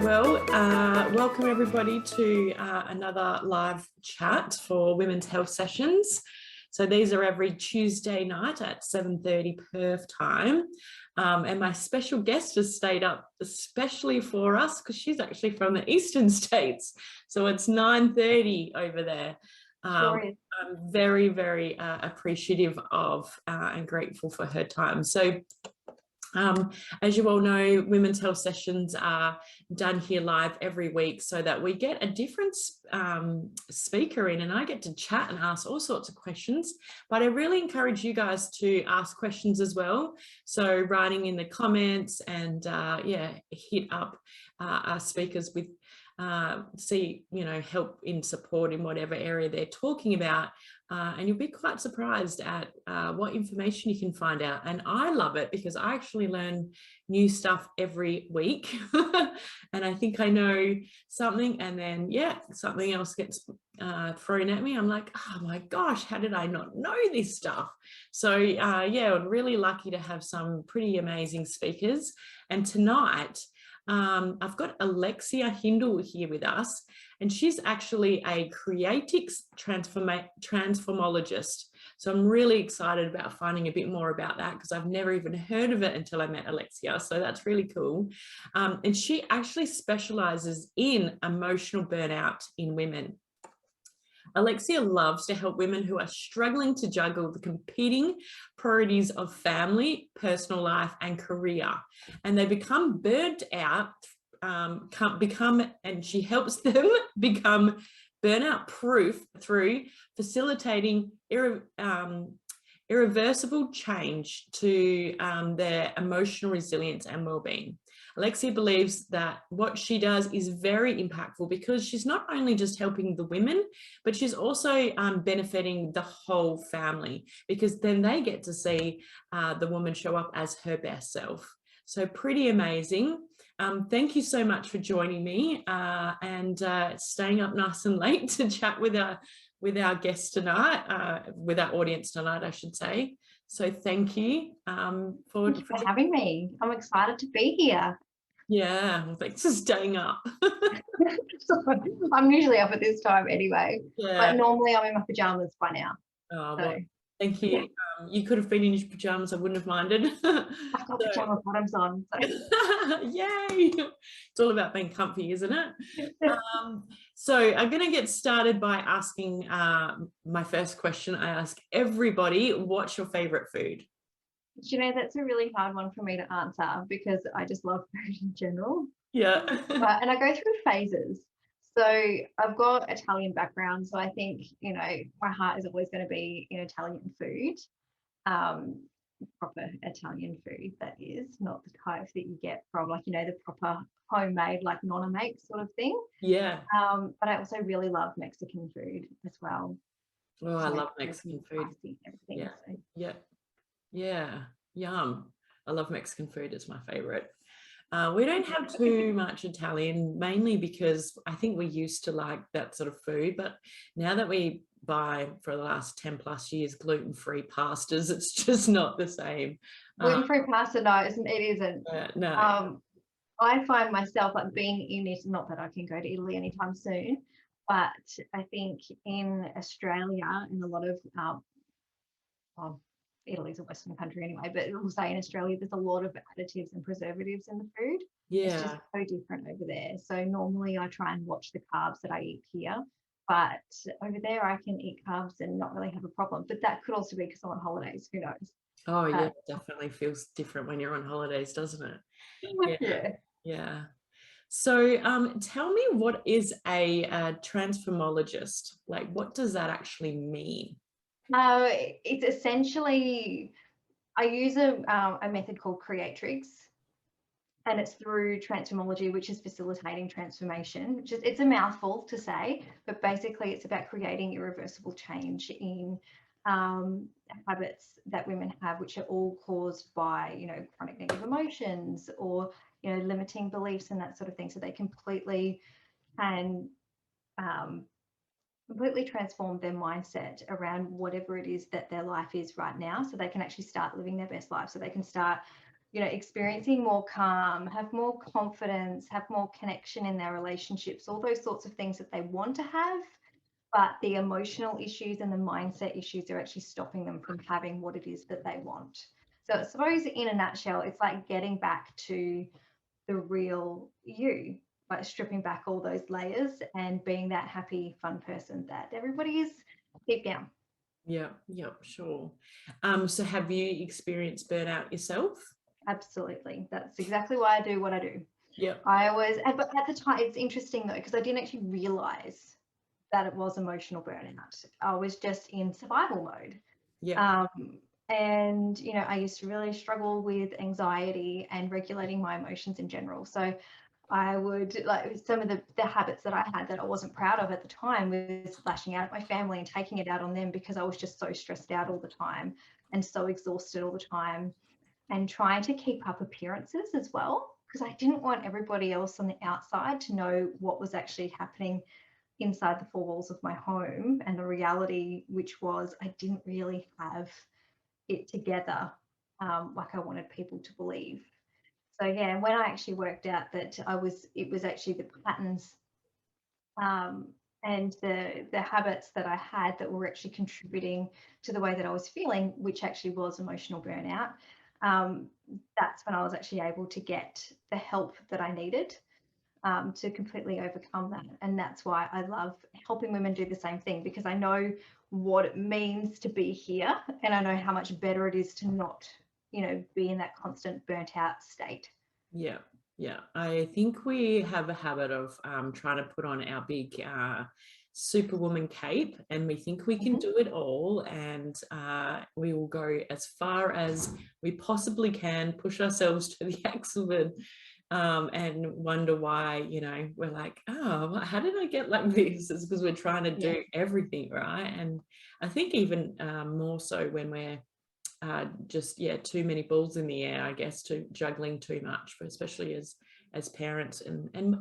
Welcome everybody to another live chat for Women's Health Sessions. So these are every Tuesday night at 7:30 Perth time. And my special guest has stayed up especially for us because she's actually from the Eastern States. So it's 9:30 over there. I'm very, very appreciative of and grateful for her time. So as you all know, Women's Health Sessions are done here live every week so that we get a different speaker in, and I get to chat and ask all sorts of questions. But I really encourage you guys to ask questions as well. So writing in the comments and hit up our speakers with help in support in whatever area they're talking about. And you'll be quite surprised at what information you can find out. And I love it because I actually learn new stuff every week. And I think I know something, and then, something else gets thrown at me. I'm like, oh my gosh, how did I not know this stuff? So, I'm really lucky to have some pretty amazing speakers. And tonight, I've got Alexia Hindle here with us, and she's actually a creatics transformologist. So I'm really excited about finding a bit more about that because I've never even heard of it until I met Alexia. So that's really cool. And she actually specializes in emotional burnout in women. Alexia loves to help women who are struggling to juggle the competing priorities of family, personal life, and career. And they become burnt out, and she helps them become burnout-proof through facilitating irreversible change to their emotional resilience and well-being. Alexia believes that what she does is very impactful because she's not only just helping the women, but she's also benefiting the whole family, because then they get to see the woman show up as her best self. So pretty amazing. Thank you so much for joining me and staying up nice and late to chat with our guests tonight, with our audience tonight, I should say. So thank you for having me. I'm excited to be here. Yeah, well, thanks for staying up. I'm usually up at this time anyway, but normally I'm in my pajamas by now. Oh, well, thank you. Yeah. You could have been in your pajamas. I wouldn't have minded. I've got pajama bottoms on. So. Yay! It's all about being comfy, isn't it? So I'm going to get started by asking my first question. I ask everybody, what's your favorite food? You know, that's a really hard one for me to answer because I just love food in general. Yeah. And I go through phases. So I've got Italian background. So I think, you know, my heart is always going to be in Italian food. Proper Italian food, that is, not the type that you get from, like, you know, the proper homemade, like nonna makes sort of thing. Yeah. But I also really love Mexican food as well. Oh, I love Mexican food. Everything. Yeah. So. Yeah. Yum. I love Mexican food. It's my favorite. We don't have too much Italian, mainly because I think we used to like that sort of food, but now that we buy for the last 10 plus years gluten-free pastas, it's just not the same. Gluten-free pasta, no, it isn't. No. I find myself like being in it, not that I can go to Italy anytime soon, but I think in Australia and a lot of Italy's a Western country anyway, but we'll say in Australia there's a lot of additives and preservatives in the food. Yeah. It's just so different over there. So normally I try and watch the carbs that I eat here, but over there I can eat carbs and not really have a problem. But that could also be because I'm on holidays, who knows? Oh yeah, it definitely feels different when you're on holidays, doesn't it? Yeah. So tell me, what is a transformologist? Like, what does that actually mean? It's essentially, I use a method called creatrix, and it's through transformology, which is facilitating transformation, which is, it's a mouthful to say, but basically it's about creating irreversible change in habits that women have, which are all caused by, you know, chronic negative emotions or, you know, limiting beliefs and that sort of thing. So they completely can completely transform their mindset around whatever it is that their life is right now, so they can actually start living their best life, so they can start you know, experiencing more calm, have more confidence, have more connection in their relationships, all those sorts of things that they want to have, but the emotional issues and the mindset issues are actually stopping them from having what it is that they want. So I suppose in a nutshell, it's like getting back to the real you, like stripping back all those layers and being that happy, fun person that everybody is deep down. Yeah, yeah, sure. So have you experienced burnout yourself? Absolutely. That's exactly why I do what I do. Yeah. But at the time, it's interesting though, because I didn't actually realize that it was emotional burnout. I was just in survival mode. Yeah. And, you know, I used to really struggle with anxiety and regulating my emotions in general. So I would, like, some of the habits that I had that I wasn't proud of at the time was lashing out at my family and taking it out on them because I was just so stressed out all the time and so exhausted all the time, and trying to keep up appearances as well, because I didn't want everybody else on the outside to know what was actually happening inside the four walls of my home, and the reality, which was I didn't really have it together, like I wanted people to believe. So yeah, when I actually worked out that it was actually the patterns, and the habits that I had that were actually contributing to the way that I was feeling, which actually was emotional burnout. That's when I was actually able to get the help that I needed, to completely overcome that. And that's why I love helping women do the same thing, because I know what it means to be here, and I know how much better it is to not, you know, be in that constant burnt out state. Yeah, yeah. I think we have a habit of trying to put on our big superwoman cape, and we think we can do it all, and we will go as far as we possibly can, push ourselves to the axle, and wonder why, you know, we're like, oh, how did I get like this? It's because we're trying to do everything, right? And I think even more so when we're just too many balls in the air, I guess, to juggling too much, but especially as parents. And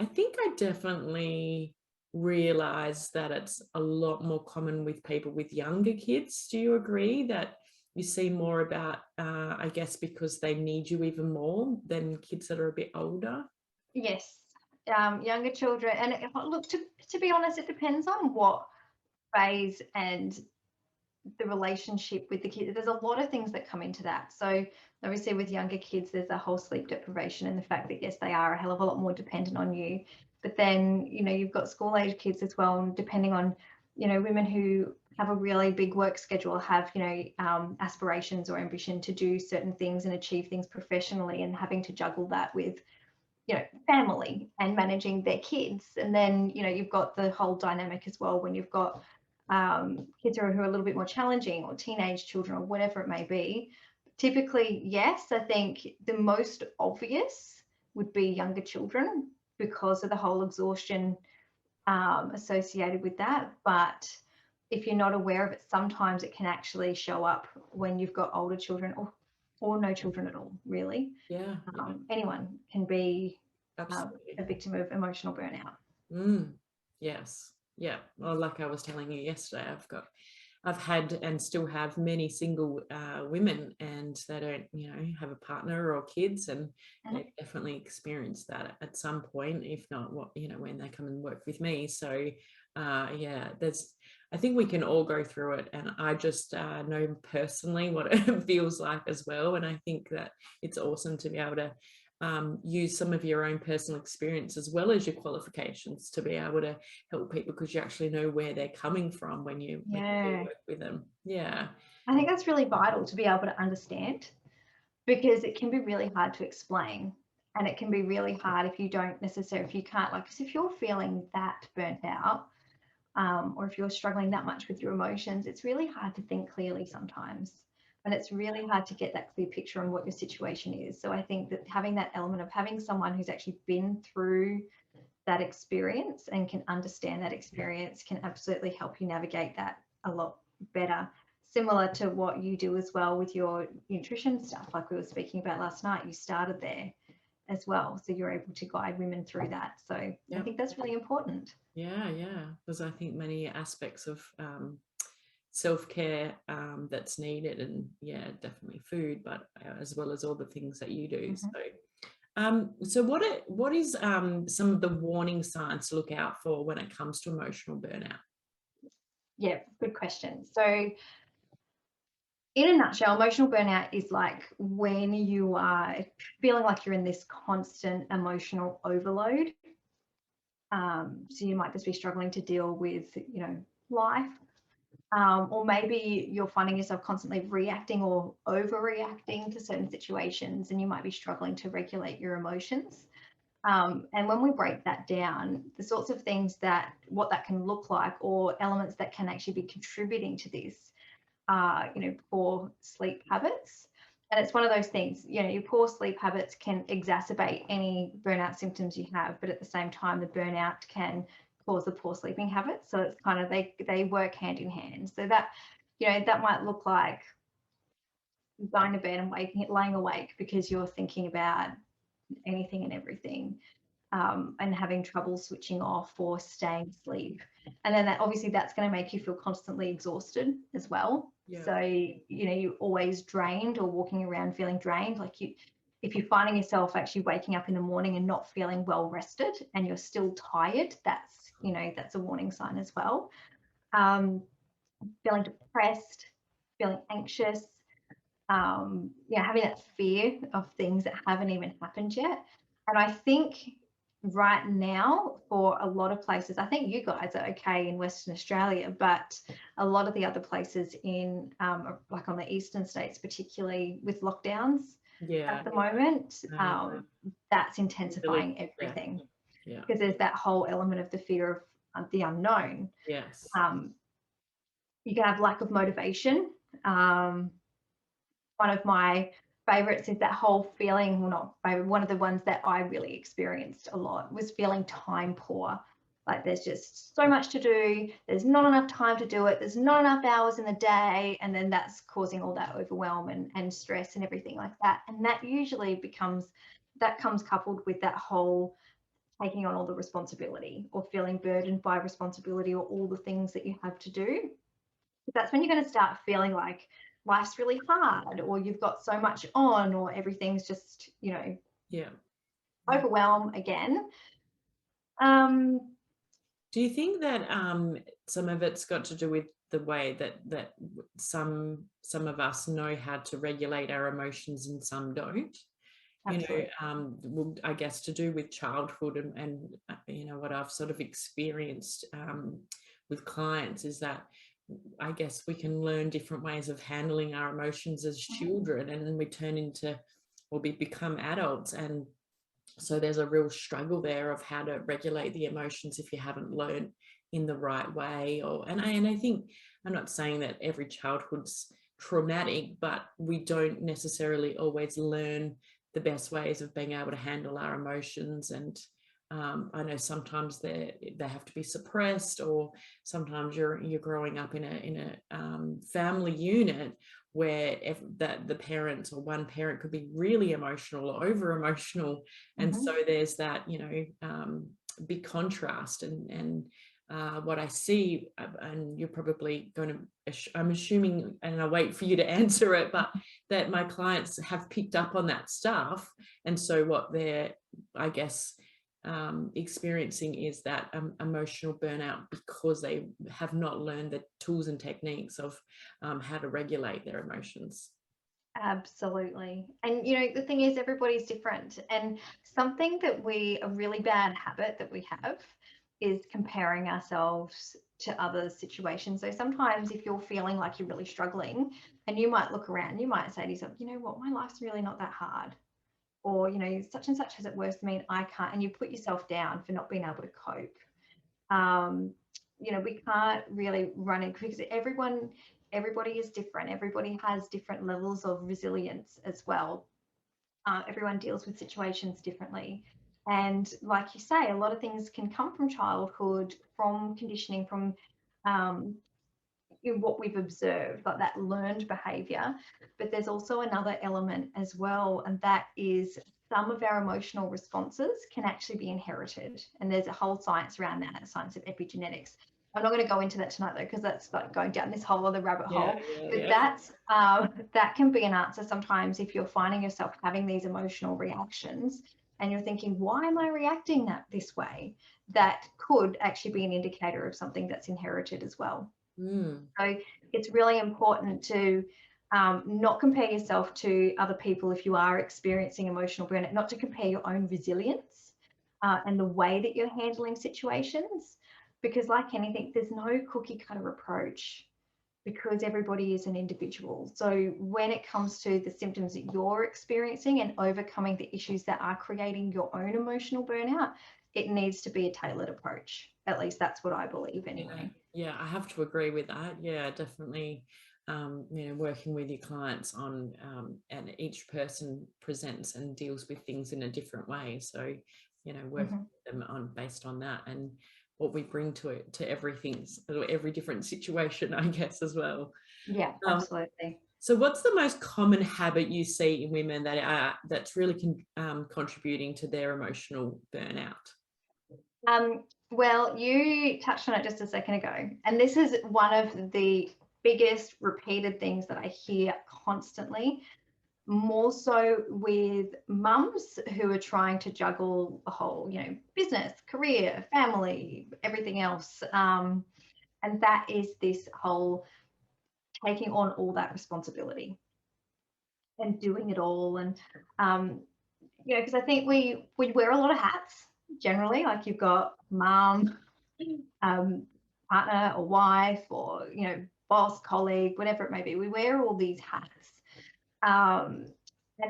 I think I definitely realize that it's a lot more common with people with younger kids. Do you agree that you see more about, I guess, because they need you even more than kids that are a bit older? Yes, younger children, and look, to be honest, it depends on what phase and the relationship with the kids. There's a lot of things that come into that. So obviously with younger kids, there's a whole sleep deprivation and the fact that, yes, they are a hell of a lot more dependent on you. But then, you know, you've got school age kids as well, and depending on, you know, women who have a really big work schedule, have, you know, aspirations or ambition to do certain things and achieve things professionally, and having to juggle that with, you know, family and managing their kids. And then, you know, you've got the whole dynamic as well when you've got kids who are a little bit more challenging, or teenage children, or whatever it may be. Typically, yes, I think the most obvious would be younger children because of the whole exhaustion associated with that. But if you're not aware of it, sometimes it can actually show up when you've got older children, or no children at all, really. Yeah. Anyone can be Absolutely. a victim of emotional burnout. Yes. Yeah. Well, like I was telling you yesterday, I've had and still have many single women, and they don't, you know, have a partner or kids, and they definitely experience that at some point, if not what, you know, when they come and work with me. So I think we can all go through it, and I just know personally what it feels like as well. And I think that it's awesome to be able to use some of your own personal experience as well as your qualifications to be able to help people, because you actually know where they're coming from when you do work with them. Yeah, I think that's really vital to be able to understand, because it can be really hard to explain, and it can be really hard if you can't, like, because if you're feeling that burnt out, or if you're struggling that much with your emotions, it's really hard to think clearly sometimes. And it's really hard to get that clear picture on what your situation is. So I think that having that element of having someone who's actually been through that experience and can understand that experience can absolutely help you navigate that a lot better. Similar to what you do as well with your nutrition stuff, like we were speaking about last night, you started there as well. So you're able to guide women through that. So I think that's really important. yeah, because I think many aspects of self-care that's needed, and yeah, definitely food, but as well as all the things that you do. So what is some of the warning signs to look out for when it comes to emotional burnout? Yeah, good question. So in a nutshell, emotional burnout is like when you are feeling like you're in this constant emotional overload. So you might just be struggling to deal with, life. Or maybe you're finding yourself constantly reacting or overreacting to certain situations, and you might be struggling to regulate your emotions. And when we break that down, the sorts of things what that can look like, or elements that can actually be contributing to this, poor sleep habits. And it's one of those things, your poor sleep habits can exacerbate any burnout symptoms you have, but at the same time, the burnout can cause the poor sleeping habits. So it's kind of, they work hand in hand. So that, that might look like going to bed and laying awake because you're thinking about anything and everything. And having trouble switching off or staying asleep. And then that's going to make you feel constantly exhausted as well. Yeah. So, you're always drained or walking around feeling drained. Like if you're finding yourself actually waking up in the morning and not feeling well rested and you're still tired, that's a warning sign as well. Feeling depressed, feeling anxious, having that fear of things that haven't even happened yet. And I think right now, for a lot of places, I think you guys are okay in Western Australia, but a lot of the other places in like on the eastern states, particularly with lockdowns at the moment, that's intensifying everything. Because there's that whole element of the fear of the unknown. Yes. You can have lack of motivation. One of my favorites is that whole feeling, well, not favorite, one of the ones that I really experienced a lot was feeling time poor. Like there's just so much to do, there's not enough time to do it, there's not enough hours in the day, and then that's causing all that overwhelm and stress and everything like that. And that usually comes coupled with that whole taking on all the responsibility or feeling burdened by responsibility or all the things that you have to do. That's when you're going to start feeling like life's really hard, or you've got so much on, or everything's just, overwhelm again. Do you think that some of it's got to do with the way that some of us know how to regulate our emotions and some don't? Absolutely. I guess to do with childhood and what I've sort of experienced with clients is that I guess we can learn different ways of handling our emotions as children, and then we turn into or we become adults, and so there's a real struggle there of how to regulate the emotions if you haven't learned in the right way. And I think, I'm not saying that every childhood's traumatic, but we don't necessarily always learn the best ways of being able to handle our emotions. And I know sometimes they have to be suppressed, or sometimes you're growing up in a family unit where the parents or one parent could be really emotional or over emotional, and so there's that big contrast. And what I see, and you're probably going to, I'm assuming, and I'll wait for you to answer it, but that my clients have picked up on that stuff, and so what they're, I guess, experiencing is that emotional burnout because they have not learned the tools and techniques of how to regulate their emotions. Absolutely. And the thing is, everybody's different, and something that a really bad habit that we have is comparing ourselves to other situations. So sometimes if you're feeling like you're really struggling, and you might look around, you might say to yourself, you know what, my life's really not that hard. Or, such and such has it worse than me and I can't, and you put yourself down for not being able to cope. We can't really run it because everybody is different. Everybody has different levels of resilience as well. Everyone deals with situations differently. And like you say, a lot of things can come from childhood, from conditioning, from what we've observed, like that learned behavior. But there's also another element as well, and that is some of our emotional responses can actually be inherited. And there's a whole science around that, a science of epigenetics. I'm not going to go into that tonight though, because that's like going down this whole other rabbit hole. But Yeah. that's that can be an answer sometimes if you're finding yourself having these emotional reactions and you're thinking, why am I reacting this way? That could actually be an indicator of something that's inherited as well. So it's really important to not compare yourself to other people if you are experiencing emotional burnout, not to compare your own resilience and the way that you're handling situations, because like anything, there's no cookie cutter approach because everybody is an individual. So when it comes to the symptoms that you're experiencing and overcoming the issues that are creating your own emotional burnout, it needs to be a tailored approach. At least that's what I believe anyway. Yeah, I have to agree with that. Yeah, definitely. Working with your clients on, and each person presents and deals with things in a different way. So, working with them on based on that and what we bring to it, to every different situation, I guess, as well. Yeah, absolutely. So what's the most common habit you see in women that's really contributing to their emotional burnout? Well, you touched on it just a second ago, and this is one of the biggest repeated things that I hear constantly, more so with mums who are trying to juggle the whole, business, career, family, everything else. And that is this whole taking on all that responsibility and doing it all. And, because I think we wear a lot of hats generally, like you've got mom, partner or wife or, boss, colleague, whatever it may be. We wear all these hats. And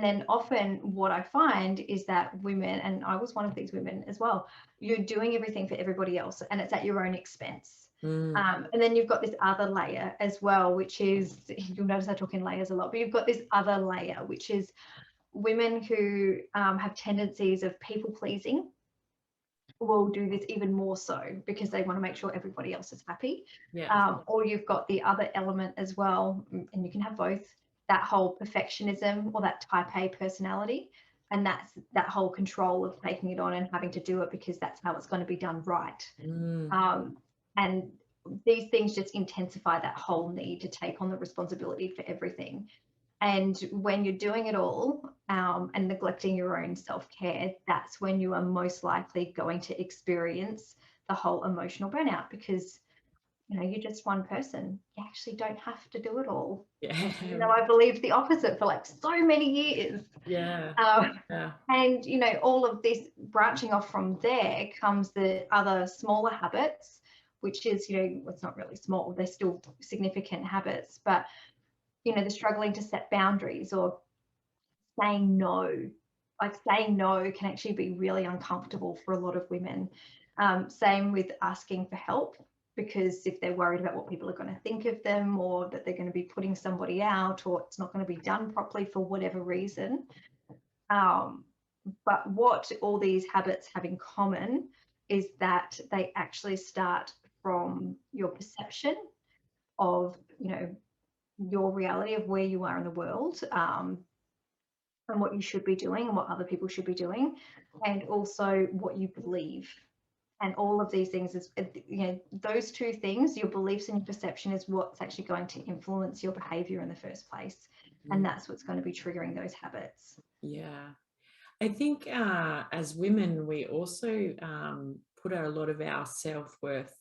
then often what I find is that women, and I was one of these women as well, you're doing everything for everybody else and it's at your own expense. And then you've got this other layer as well, which is, you'll notice I talk in layers a lot, but you've got this other layer, which is women who have tendencies of people pleasing will do this even more so because they want to make sure everybody else is happy. Or you've got the other element as well, and you can have both, that whole perfectionism or that type A personality, and that's that whole control of taking it on and having to do it because that's how it's going to be done right. And these things just intensify that whole need to take on the responsibility for everything. And when you're doing it all and neglecting your own self-care, that's when you are most likely going to experience the whole emotional burnout because, you're just one person. You actually don't have to do it all. I believed the opposite for like so many years. And, all of this branching off from there comes the other smaller habits, which is, it's not really small. They're still significant habits, but the struggling to set boundaries or saying no. Like saying no can actually be really uncomfortable for a lot of women. Same with asking for help, because if they're worried about what people are going to think of them or that they're going to be putting somebody out or it's not going to be done properly for whatever reason. But what all these habits have in common is that they actually start from your perception of, your reality of where you are in the world, and what you should be doing and what other people should be doing, and also what you believe. And all of these things is, those two things, your beliefs and your perception, is what's actually going to influence your behavior in the first place. And that's what's going to be triggering those habits. Yeah. I think as women, we also put a lot of our self-worth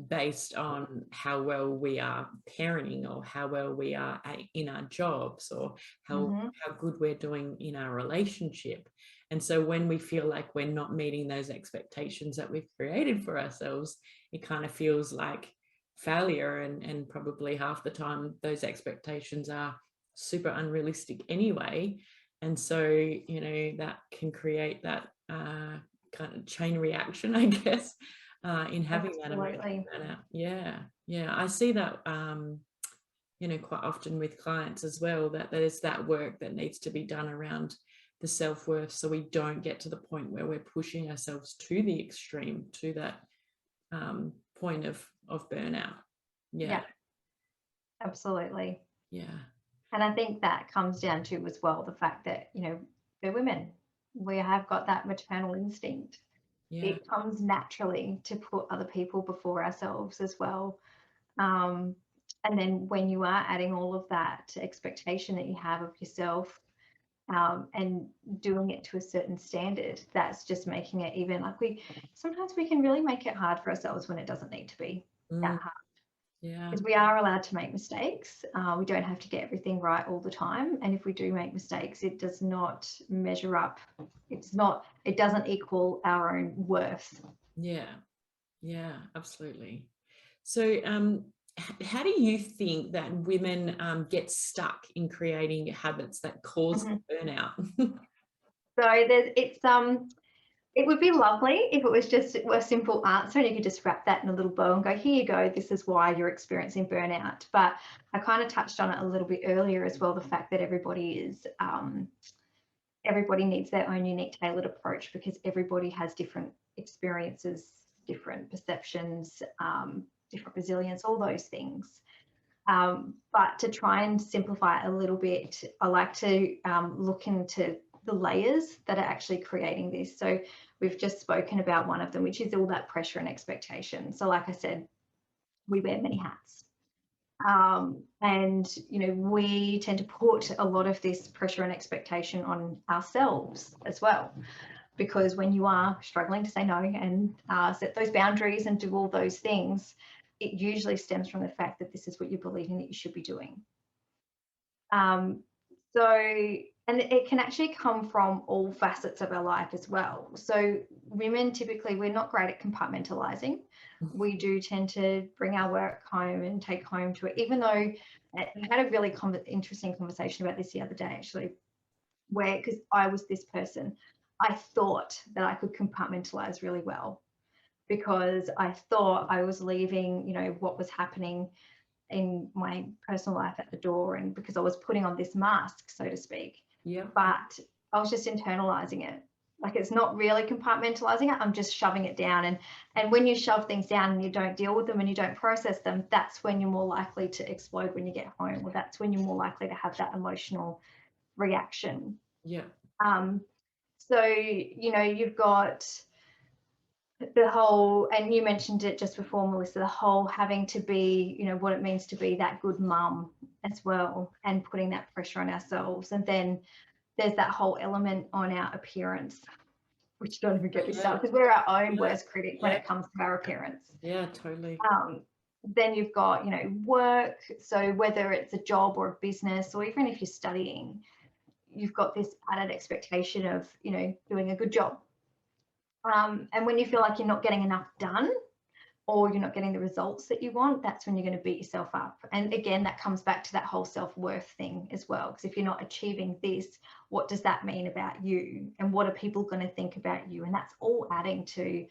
based on how well we are parenting or how well we are in our jobs or how good we're doing in our relationship. And so when we feel like we're not meeting those expectations that we've created for ourselves, it kind of feels like failure, and probably half the time those expectations are super unrealistic anyway. And so, that can create that kind of chain reaction, I guess, in having that emotional burnout. Yeah. I see that, quite often with clients as well, that there's that work that needs to be done around the self-worth, so we don't get to the point where we're pushing ourselves to the extreme, to that point of burnout. Yeah, absolutely. Yeah. And I think that comes down to as well the fact that, we're women. We have got that maternal instinct. It comes naturally to put other people before ourselves as well. And then when you are adding all of that expectation that you have of yourself, and doing it to a certain standard, that's just making it even, like, sometimes we can really make it hard for ourselves when it doesn't need to be that hard. Because we are allowed to make mistakes. We don't have to get everything right all the time. And if we do make mistakes, it does not measure up. It doesn't equal our own worth. Yeah, absolutely. So how do you think that women get stuck in creating habits that cause burnout? So it would be lovely if it was just a simple answer and you could just wrap that in a little bow and go, here you go, this is why you're experiencing burnout. But I kind of touched on it a little bit earlier as well, the fact that everybody needs their own unique tailored approach, because everybody has different experiences, different perceptions, different resilience, all those things. But to try and simplify it a little bit, I like to look into the layers that are actually creating this. So we've just spoken about one of them, which is all that pressure and expectation. So like I said, we wear many hats. And, we tend to put a lot of this pressure and expectation on ourselves as well. Because when you are struggling to say no and set those boundaries and do all those things, it usually stems from the fact that this is what you're believing that you should be doing. And it can actually come from all facets of our life as well. So women, typically, we're not great at compartmentalizing. We do tend to bring our work home and take home to it, even though I had a really interesting conversation about this the other day, actually, where, because I was this person, I thought that I could compartmentalize really well, because I thought I was leaving, what was happening in my personal life at the door, and because I was putting on this mask, so to speak. But I was just internalizing it. Like, it's not really compartmentalizing it. I'm just shoving it down. And when you shove things down and you don't deal with them and you don't process them, that's when you're more likely to explode when you get home, or that's when you're more likely to have that emotional reaction. So, you've got the whole, and you mentioned it just before, Melissa, the whole having to be, what it means to be that good mum as well, and putting that pressure on ourselves. And then there's that whole element on our appearance, which don't even get me started, because we're our own worst critic when it comes to our appearance. Yeah, totally. Then you've got, work. So whether it's a job or a business, or even if you're studying, you've got this added expectation of, doing a good job. And when you feel like you're not getting enough done, or you're not getting the results that you want, that's when you're going to beat yourself up. And again, that comes back to that whole self-worth thing as well. Because if you're not achieving this, what does that mean about you? And what are people going to think about you? And that's all adding to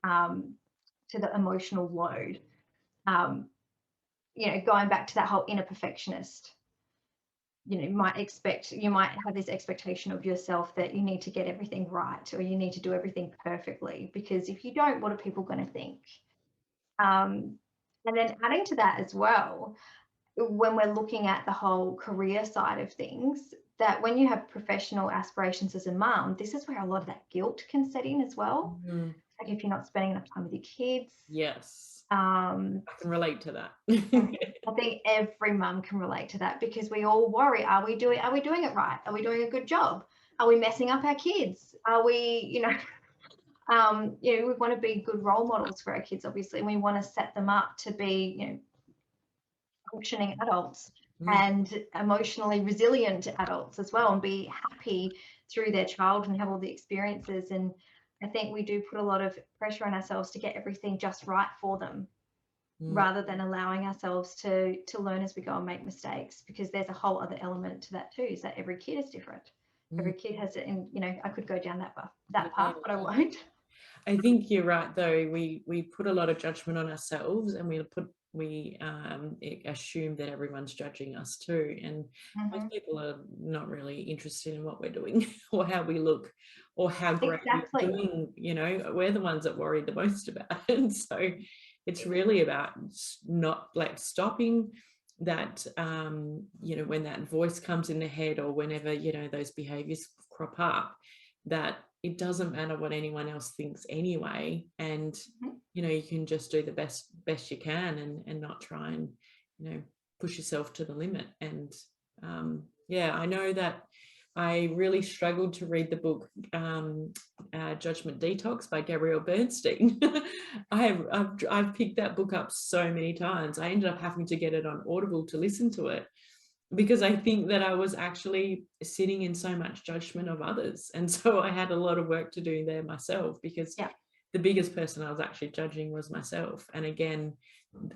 the emotional load. Going back to that whole inner perfectionist. You might have this expectation of yourself that you need to get everything right, or you need to do everything perfectly, because if you don't, what are people going to think? And then adding to that as well, when we're looking at the whole career side of things, that when you have professional aspirations as a mum, this is where a lot of that guilt can set in as well. Like, if you're not spending enough time with your kids. Yes. I can relate to that. I think every mum can relate to that, because we all worry, are we doing it right? Are we doing a good job? Are we messing up our kids? Are we, we want to be good role models for our kids, obviously, and we want to set them up to be, functioning adults and emotionally resilient adults as well, and be happy through their childhood and have all the experiences. And I think we do put a lot of pressure on ourselves to get everything just right for them, rather than allowing ourselves to learn as we go and make mistakes, because there's a whole other element to that too, is that every kid is different. Every kid has it, and I could go down that path, but I won't. I think you're right, though. We put a lot of judgment on ourselves, and we assume that everyone's judging us too, and most people are not really interested in what we're doing or how we look or how great we're doing. We're the ones that worry the most about it. So it's really about not stopping that, when that voice comes in the head, or whenever those behaviors crop up, that it doesn't matter what anyone else thinks anyway, and you know, you can just do the best you can, and not try and, you know, push yourself to the limit. And yeah, I know that I really struggled to read the book Judgment Detox by Gabrielle Bernstein. I've picked that book up so many times. I ended up having to get it on Audible to listen to it, because I think that I was actually sitting in so much judgment of others. And so I had a lot of work to do there myself, because the biggest person I was actually judging was myself. And again,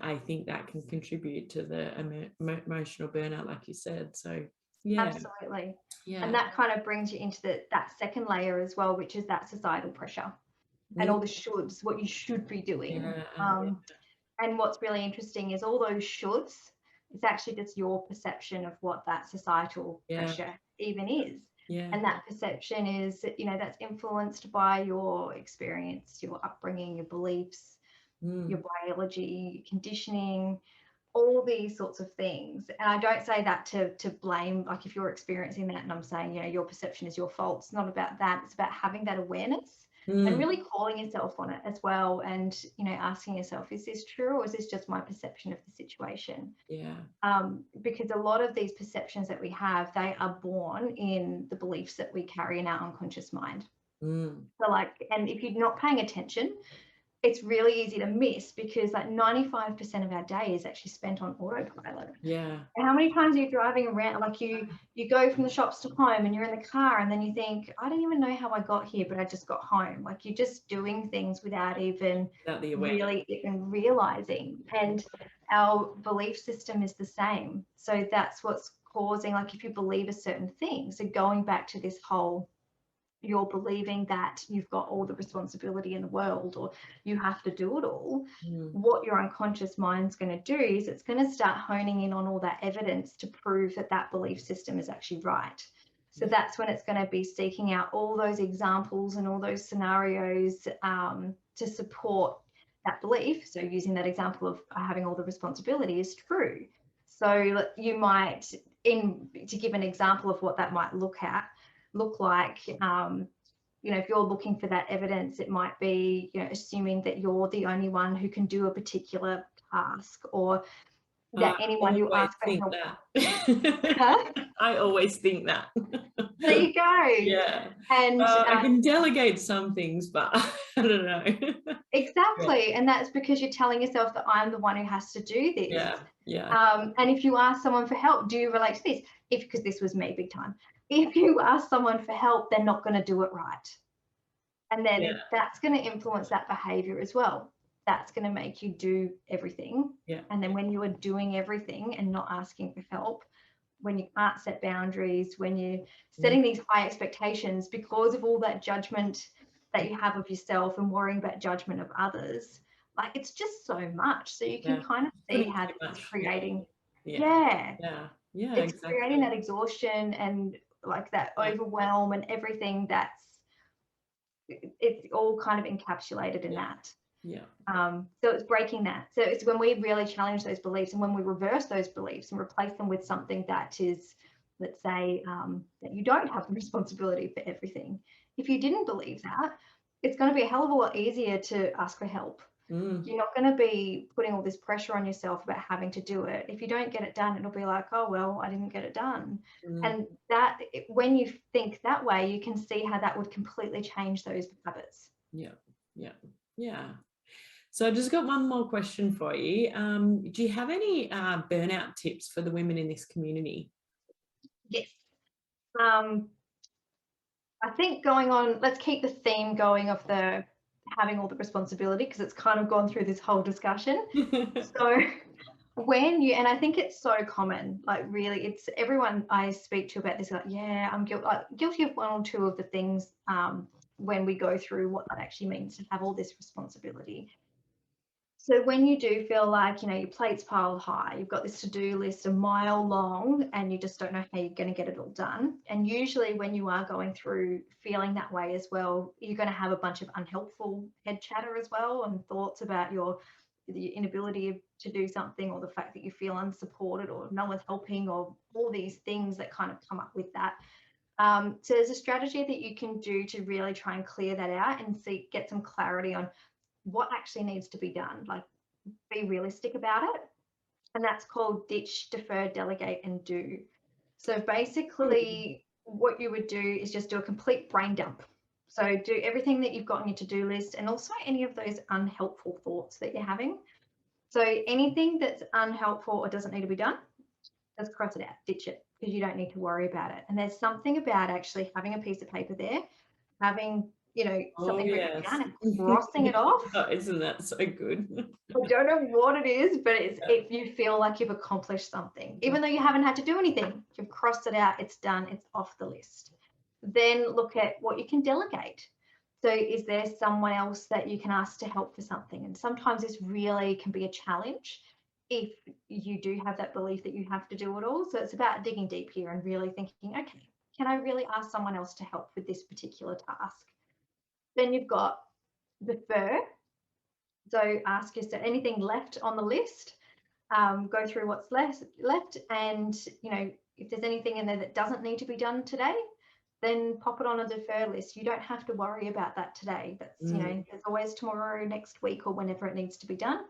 I think that can contribute to the emotional burnout, like you said. So yeah. Absolutely. Yeah. And that kind of brings you into that second layer as well, which is that societal pressure and all the shoulds, what you should be doing. And what's really interesting is all those shoulds, it's actually just your perception of what that societal pressure even is. And that perception is, you know, that's influenced by your experience, your upbringing, your beliefs, your biology, conditioning, all these sorts of things. And I don't say that to blame, like if you're experiencing that and I'm saying, you know, your perception is your fault. It's not about that. It's about having that awareness and really calling yourself on it as well. And, you know, asking yourself, is this true, or is this just my perception of the situation? Because a lot of these perceptions that we have, they are born in the beliefs that we carry in our unconscious mind. So like, and if you're not paying attention, it's really easy to miss, because like 95% of our day is actually spent on autopilot. And how many times are you driving around, like you go from the shops to home and you're in the car and then you think, I don't even know how I got here, but I just got home. Like you're just doing things without even really even realizing. And our belief system is the same. So that's what's causing, like if you believe a certain thing, so going back to this whole, you're believing that you've got all the responsibility in the world, or you have to do it all, what your unconscious mind's going to do is it's going to start honing in on all that evidence to prove that that belief system is actually right. So that's when it's going to be seeking out all those examples and all those scenarios to support that belief. So using that example of having all the responsibility is true. So you might, to give an example of what that might look like, you know, if you're looking for that evidence, it might be, you know, assuming that you're the only one who can do a particular task, or that anyone you ask for help. I always think that. There you go. And I can delegate some things, but I don't know. Exactly. And that's because you're telling yourself that I'm the one who has to do this. And if you ask someone for help, do you relate to this? Because this was me big time. If you ask someone for help, they're not going to do it right. And then that's going to influence that behavior as well. That's going to make you do everything. And then when you are doing everything and not asking for help, when you can't set boundaries, when you're setting these high expectations because of all that judgment that you have of yourself and worrying about judgment of others, like it's just so much. So you can kind of see how it's creating, it's creating that exhaustion and like that overwhelm and everything it's all kind of encapsulated in that. So it's breaking that. So it's when we really challenge those beliefs and when we reverse those beliefs and replace them with something that is, let's say, that you don't have the responsibility for everything. If you didn't believe that, it's going to be a hell of a lot easier to ask for help. You're not going to be putting all this pressure on yourself about having to do it. If you don't get it done, it'll be like, oh, well, I didn't get it done. And that, when you think that way, you can see how that would completely change those habits. So I just got one more question for you. Do you have any burnout tips for the women in this community? Yes. I think let's keep the theme going of the having all the responsibility, because it's kind of gone through this whole discussion. So and I think it's so common, like really, it's everyone I speak to about this, like, I'm guilty of one or two of the things when we go through what that actually means to have all this responsibility. So when you do feel like, you know, your plate's piled high, you've got this to-do list a mile long and you just don't know how you're going to get it all done. And usually when you are going through feeling that way as well, you're going to have a bunch of unhelpful head chatter as well, and thoughts about the inability to do something, or the fact that you feel unsupported or no one's helping, or all these things that kind of come up with that. So there's a strategy that you can do to really try and clear that out and get some clarity on what actually needs to be done, like be realistic about it. And that's called ditch, defer, delegate, and do. So basically what you would do is just do a complete brain dump. So do everything that you've got on your to-do list, and also any of those unhelpful thoughts that you're having. So anything that's unhelpful or doesn't need to be done, just cross it out, ditch it, because you don't need to worry about it. And there's something about actually having a piece of paper there, having, you know, something written down and crossing it off. Oh, isn't that so good? I don't know what it is, but it's if you feel like you've accomplished something, even though you haven't had to do anything, you've crossed it out, it's done, it's off the list. Then look at what you can delegate. So is there someone else that you can ask to help for something? And sometimes this really can be a challenge if you do have that belief that you have to do it all. So it's about digging deep here and really thinking, okay, can I really ask someone else to help with this particular task? Then you've got defer. So ask yourself, anything left on the list, go through what's left, and, you know, if there's anything in there that doesn't need to be done today, then pop it on a defer list. You don't have to worry about that today. That's, you know, there's always tomorrow, next week, or whenever it needs to be done.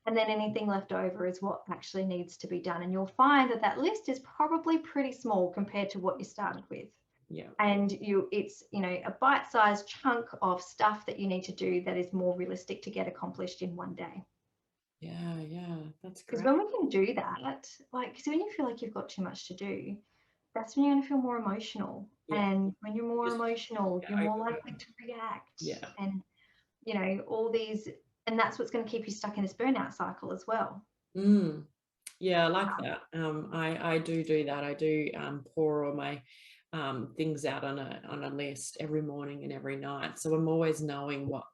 And then anything left over is what actually needs to be done. And you'll find that that list is probably pretty small compared to what you started with. Yeah. And it's, you know, a bite-sized chunk of stuff that you need to do that is more realistic to get accomplished in one day. Yeah, that's great. Because when we can do that, like, because when you feel like you've got too much to do, that's when you're going to feel more emotional. Yeah. And when you're more emotional, you're more likely to react. Yeah. And, you know, all these, and that's what's going to keep you stuck in this burnout cycle as well. Yeah, I like that. I do that. I do pour all my things out on a list every morning and every night. So I'm always knowing what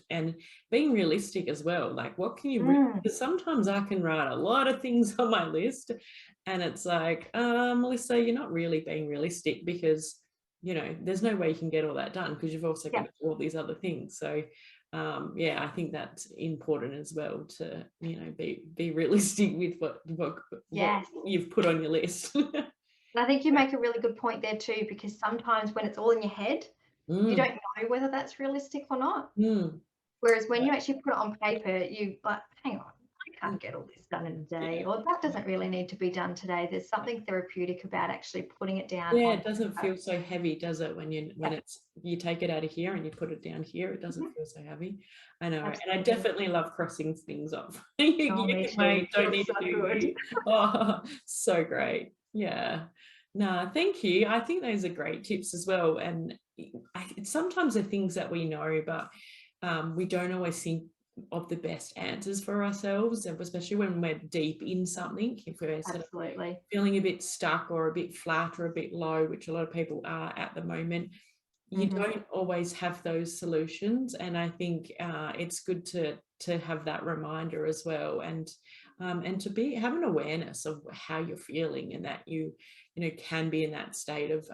and being realistic as well. Like, what can you because sometimes I can write a lot of things on my list and it's like, Melissa, you're not really being realistic, because, you know, there's no way you can get all that done because you've also got to do all these other things. So yeah, I think that's important as well, to, you know, be realistic with what you've put on your list. And I think you make a really good point there too, because sometimes when it's all in your head, you don't know whether that's realistic or not. Whereas when you actually put it on paper, you like, hang on, I can't get all this done in a day, or that doesn't really need to be done today. There's something therapeutic about actually putting it down. Yeah, it doesn't feel so heavy, does it? When it's you take it out of here and you put it down here, it doesn't feel so heavy. I know. Absolutely. And I definitely love crossing things off. You don't need to do it. Oh, so great. Yeah. No, thank you. I think those are great tips as well. And sometimes they're things that we know, but we don't always think of the best answers for ourselves, especially when we're deep in something. If we're sort of feeling a bit stuck or a bit flat or a bit low, which a lot of people are at the moment, you don't always have those solutions. And I think it's good to have that reminder as well, and to have an awareness of how you're feeling, and that you know, can be in that state of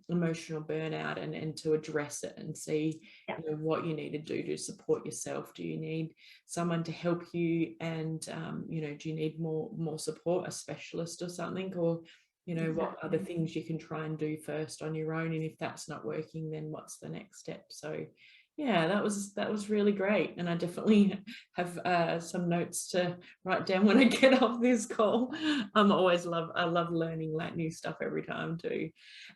emotional burnout, and to address it and see you know, what you need to do to support yourself. Do you need someone to help you? And you know, do you need more support, a specialist or something? Or, you know, what other things you can try and do first on your own? And if that's not working, then what's the next step? So yeah, that was really great. And I definitely have some notes to write down when I get off this call. I love learning like new stuff every time too.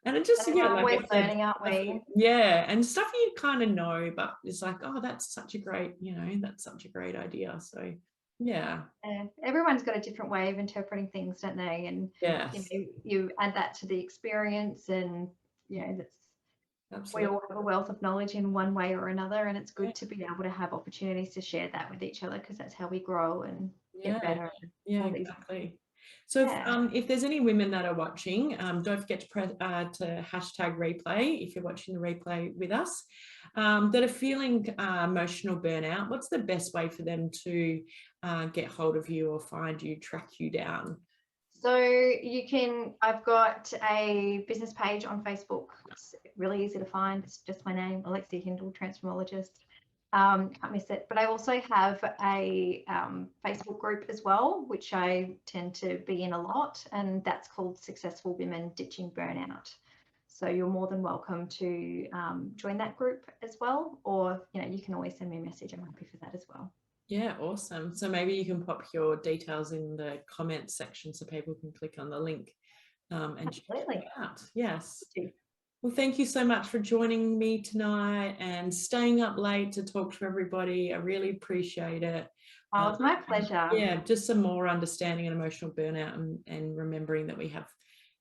And it just, yeah, like we're learning, aren't we? Yeah, and stuff you kind of know, but it's like, oh, that's such a great, you know, that's such a great idea. So yeah. Everyone's got a different way of interpreting things, don't they? And you know, you add that to the experience, and you know, that's Absolutely. We all have a wealth of knowledge in one way or another, and it's good to be able to have opportunities to share that with each other, because that's how we grow and get better. Yeah, exactly. So if there's any women that are watching, don't forget to hashtag replay if you're watching the replay with us, that are feeling emotional burnout. What's the best way for them to get hold of you or find you, track you down? So you can, I've got a business page on Facebook. It's really easy to find. It's just my name, Alexia Hindle, Transformologist. Can't miss it. But I also have a Facebook group as well, which I tend to be in a lot, and that's called Successful Women Ditching Burnout. So you're more than welcome to join that group as well, or you can always send me a message. I'm happy for that as well. Yeah, awesome. So maybe you can pop your details in the comments section so people can click on the link and check it out. Yes. Well, thank you so much for joining me tonight and staying up late to talk to everybody. I really appreciate it. Oh, it's my pleasure. Yeah, just some more understanding and emotional burnout, and remembering that we have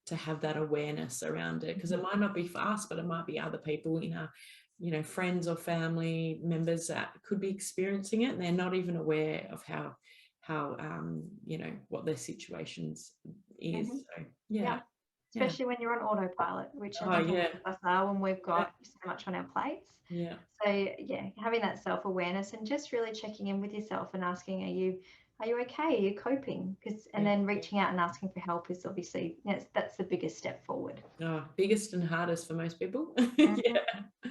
to have that awareness around it, because it might not be for us, but it might be other people in our, friends or family members that could be experiencing it, and they're not even aware of how what their situations is. So yeah. Especially when you're on autopilot, which I think most of us are when we've got so much on our plates. Yeah. So yeah, having that self-awareness and just really checking in with yourself and asking, are you okay? Are you coping? And then reaching out and asking for help is obviously, that's the biggest step forward. Biggest and hardest for most people. Yeah,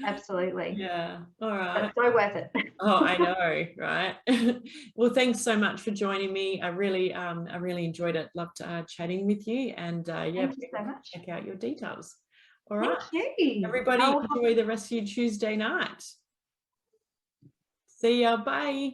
absolutely. Yeah. All right. But so worth it. Oh, I know, right? Well, thanks so much for joining me. I really enjoyed it. Loved chatting with you, and Thank you so much. check out your details. All right. Thank you. Everybody, enjoy the rest of your Tuesday night. See ya. Bye.